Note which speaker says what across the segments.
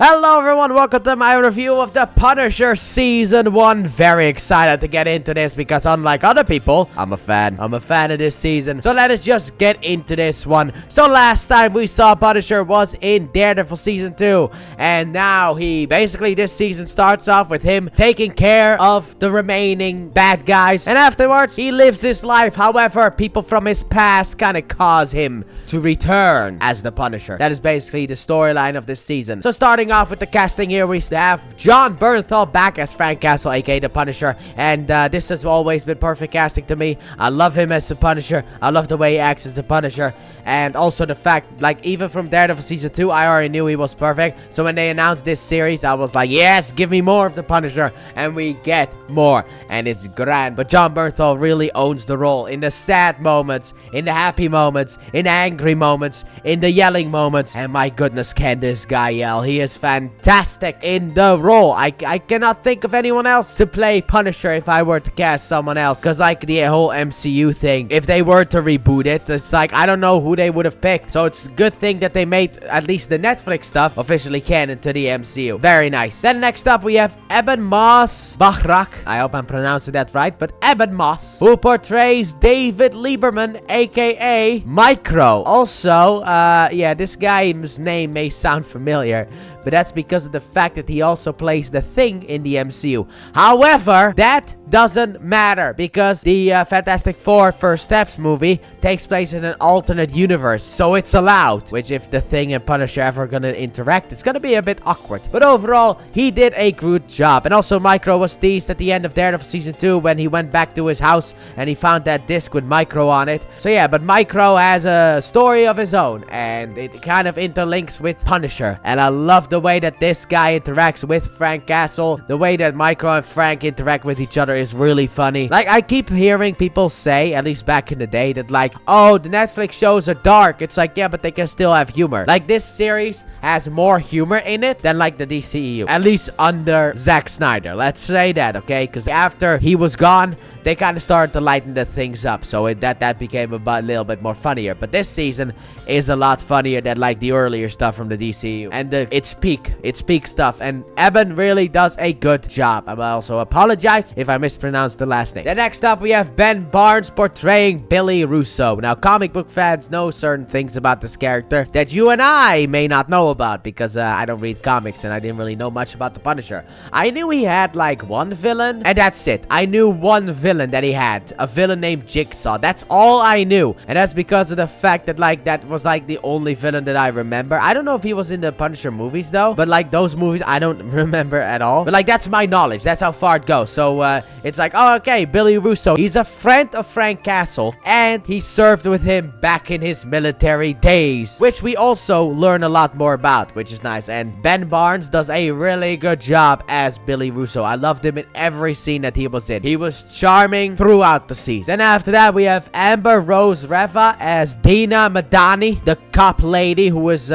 Speaker 1: Hello everyone, welcome to my review of The Punisher Season 1. Very excited to get into this because unlike other people, I'm a fan of this season. So let us just get into this one. So last time we saw Punisher was in Daredevil Season 2. And now this season starts off with him taking care of the remaining bad guys. And afterwards, he lives his life. However, people from his past kind of cause him to return as the Punisher. That is basically the storyline of this season. So starting off with the casting here, we have Jon Bernthal back as Frank Castle, aka the Punisher, and this has always been perfect casting to me. I love him as the Punisher. I love the way he acts as the Punisher, and also the fact, like, even from Daredevil Season 2, I already knew he was perfect. So when they announced this series, I was like, yes, give me more of the Punisher, and we get more, and it's grand. But Jon Bernthal really owns the role in the sad moments, in the happy moments, in the angry moments, in the yelling moments, and my goodness, can this guy yell. He is fantastic in the role. I cannot think of anyone else to play Punisher if I were to cast someone else, because like the whole MCU thing, if they were to reboot it, it's like I don't know who they would have picked. So it's a good thing that they made at least the Netflix stuff officially canon to the MCU. Very nice. Then next up we have Eben Moss Bachrach. I hope I'm pronouncing that right, but Eben Moss, who portrays David Lieberman, aka Micro. Also, yeah, this guy's name may sound familiar, but that's because of the fact that he also plays the Thing in the MCU. However, that doesn't matter because the Fantastic Four First Steps movie takes place in an alternate universe, so it's allowed. Which, if the Thing and Punisher ever gonna interact, it's gonna be a bit awkward. But overall, he did a good job. And also, Micro was teased at the end of Daredevil Season 2 when he went back to his house and he found that disc with Micro on it. So yeah, but Micro has a story of his own, and it kind of interlinks with Punisher. And I love the way that this guy interacts with Frank Castle. The way that Micro and Frank interact with each other is really funny. Like, I keep hearing people say, at least back in the day, that like, oh, the Netflix shows are dark. It's like, yeah, but they can still have humor. Like, this series has more humor in it than like the DCEU, at least under Zack Snyder. Let's say that, okay? Because after he was gone, they kind of started to lighten the things up, so that became a little bit more funnier. But this season is a lot funnier than like the earlier stuff from the DCU, and it's peak stuff. And Eben really does a good job. I also apologize if I mispronounced the last name. Then next up we have Ben Barnes portraying Billy Russo. Now, comic book fans know certain things about this character that you and I may not know about, because I don't read comics and I didn't really know much about the Punisher. I knew he had like one villain, and that's it. I knew one villain that he had, a villain named Jigsaw. That's all I knew, and that's because of the fact that like that was like the only villain that I remember. I don't know if he was in the Punisher movies though, but like those movies I don't remember at all. But like, that's my knowledge, that's how far it goes. So it's like, oh, okay, Billy Russo, he's a friend of Frank Castle, and he served with him back in his military days, which we also learn a lot more about, which is nice. And Ben Barnes does a really good job as Billy Russo. I loved him in every scene that he was in. He was charming throughout the season. Then after that, we have Amber Rose Reva as Dina Madani, the cop lady who is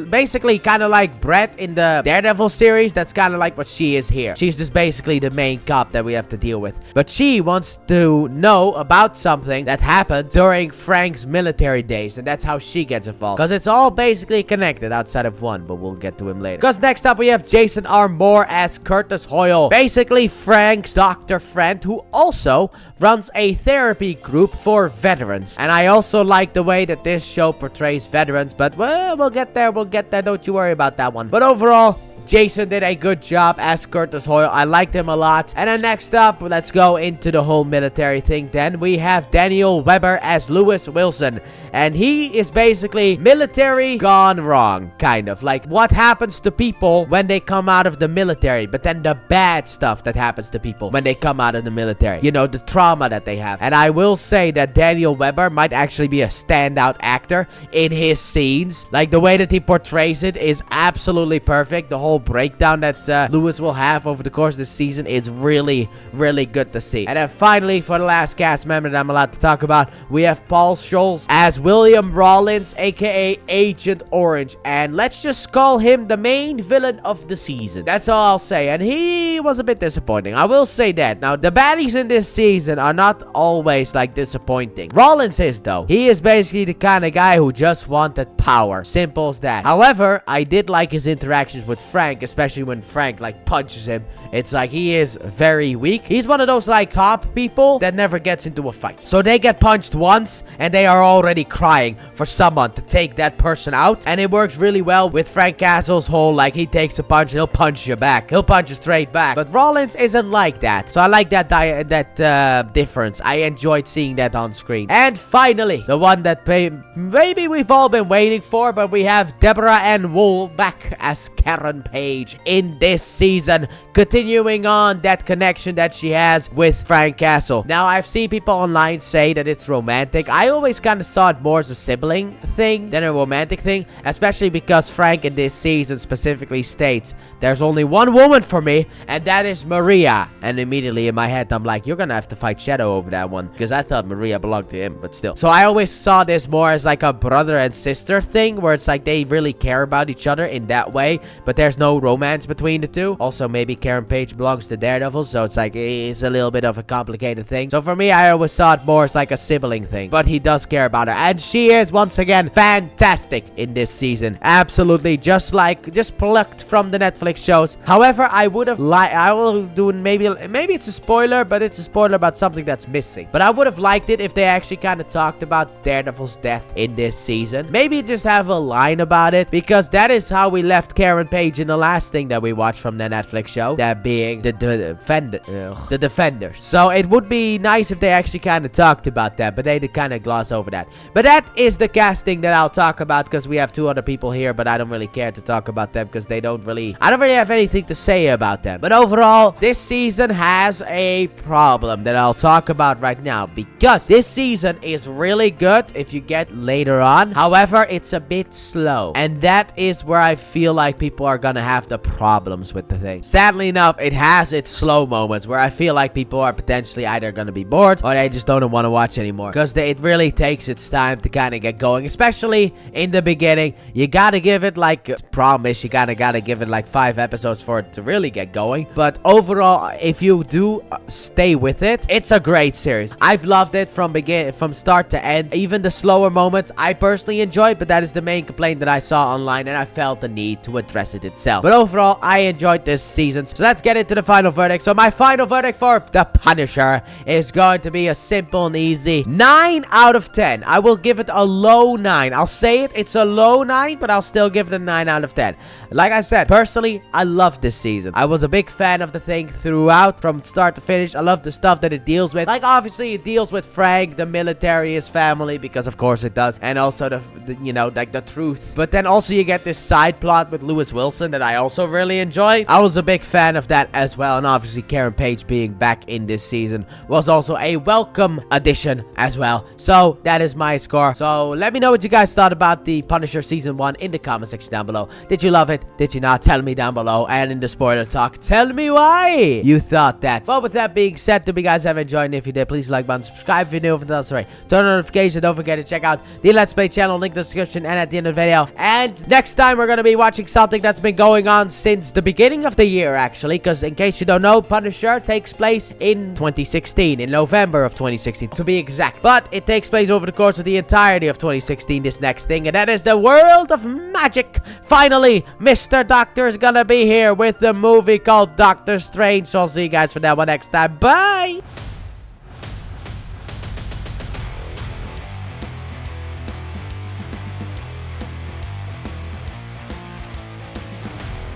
Speaker 1: basically kind of like Brett in the Daredevil series. That's kind of like what she is here. She's just basically the main cop that we have to deal with. But she wants to know about something that happened during Frank's military days, and that's how she gets involved. Because it's all basically connected outside of one, but we'll get to him later. Because next up, we have Jason R. Moore as Curtis Hoyle, basically Frank's doctor friend who also runs a therapy group for veterans. And I also like the way that this show portrays veterans, but well, we'll get there, don't you worry about that one. But overall, Jason did a good job as Curtis Hoyle. I liked him a lot. And then next up, let's go into the whole military thing. Then we have Daniel Weber as Lewis Wilson. And he is basically military gone wrong, kind of. Like, what happens to people when they come out of the military, but then the bad stuff that happens to people when they come out of the military. You know, the trauma that they have. And I will say that Daniel Weber might actually be a standout actor in his scenes. Like, the way that he portrays it is absolutely perfect. The whole breakdown that Lewis will have over the course of this season is really, really good to see. And then finally, for the last cast member that I'm allowed to talk about, we have Paul Scholes as William Rawlins, aka Agent Orange. And let's just call him the main villain of the season. That's all I'll say. And he was a bit disappointing, I will say that. Now, the baddies in this season are not always like disappointing. Rawlins is, though. He is basically the kind of guy who just wanted power. Simple as that. However, I did like his interactions with Frank, especially when Frank, like, punches him. It's like he is very weak. He's one of those, like, top people that never gets into a fight. So they get punched once, and they are already crying for someone to take that person out. And it works really well with Frank Castle's whole, like, he takes a punch and he'll punch you back. He'll punch you straight back. But Rollins isn't like that. So I like that difference. I enjoyed seeing that on screen. And finally, the one that maybe we've all been waiting for, but we have Deborah Ann Wool back as Karen Page in this season, continuing on that connection that she has with Frank Castle. Now, I've seen people online say that it's romantic. I always kind of saw it more as a sibling thing than a romantic thing, especially because Frank in this season specifically states, there's only one woman for me, and that is Maria. And immediately in my head, I'm like, you're gonna have to fight Shadow over that one, because I thought Maria belonged to him, but still. So I always saw this more as like a brother and sister thing, where it's like they really care about each other in that way, but there's no romance between the two. Also, maybe Karen Page belongs to Daredevil, so it's like, it's a little bit of a complicated thing. So for me, I always saw it more as like a sibling thing, but he does care about her, and she is once again fantastic in this season. Absolutely, just plucked from the Netflix shows. However, I would have I will do maybe it's a spoiler, but it's a spoiler about something that's missing. But I would have liked it if they actually kind of talked about Daredevil's death in this season. Maybe just have a line about it, because that is how we left Karen Page in the last thing that we watched from the Netflix show, that being the Defenders. So it would be nice if they actually kind of talked about that, but they did kind of gloss over that. But that is the casting that I'll talk about, because we have two other people here, but I don't really care to talk about them, because I don't really have anything to say about them. But overall, this season has a problem that I'll talk about right now, because this season is really good if you get later on. However, it's a bit slow, and that is where I feel like people are gonna have the problems with the thing. Sadly enough, it has its slow moments where I feel like people are potentially either gonna be bored or they just don't want to watch anymore, because it really takes its time to kind of get going, especially in the beginning. You gotta give it like promise, you gotta give it like 5 episodes for it to really get going. But overall, if you do stay with it, it's a great series. I've loved it from start to end. Even the slower moments I personally enjoyed, but that is the main complaint that I saw online, and I felt the need to address it itself. But overall, I enjoyed this season. So let's get into the final verdict. So my final verdict for The Punisher is going to be a simple and easy 9 out of 10. I will give it a low 9. I'll say it's a low 9, but I'll still give it a 9 out of 10. Like I said, personally, I loved this season. I was a big fan of the thing throughout, from start to finish. I love the stuff that it deals with. Like, obviously, it deals with Frank, the military, his family, because of course it does, and also the truth. But then also you get this side plot with Lewis Wilson that I also really enjoyed. I was a big fan of that as well, and obviously Karen Page being back in this season was also a welcome addition as well. So that is my score. So let me know what you guys thought about The Punisher Season 1 in the comment section down below. Did you love it? Did you not? Tell me down below. And in the spoiler talk, tell me why you thought that. Well, with that being said, hope you guys have enjoyed. And if you did, please like button, subscribe if you're new, if that's right. Turn on notifications. Don't forget to check out the Let's Play channel, link in the description and at the end of the video. And next time we're going to be watching something that's been going on since the beginning of the year, actually, because in case you don't know, Punisher takes place in 2016, in November of 2016 to be exact. But it takes place over the course of the entirety of 2016, this next thing, and that is the world of magic. Finally, Mr. Doctor is gonna be here with the movie called Doctor Strange. So I'll see you guys for that one next time. Bye!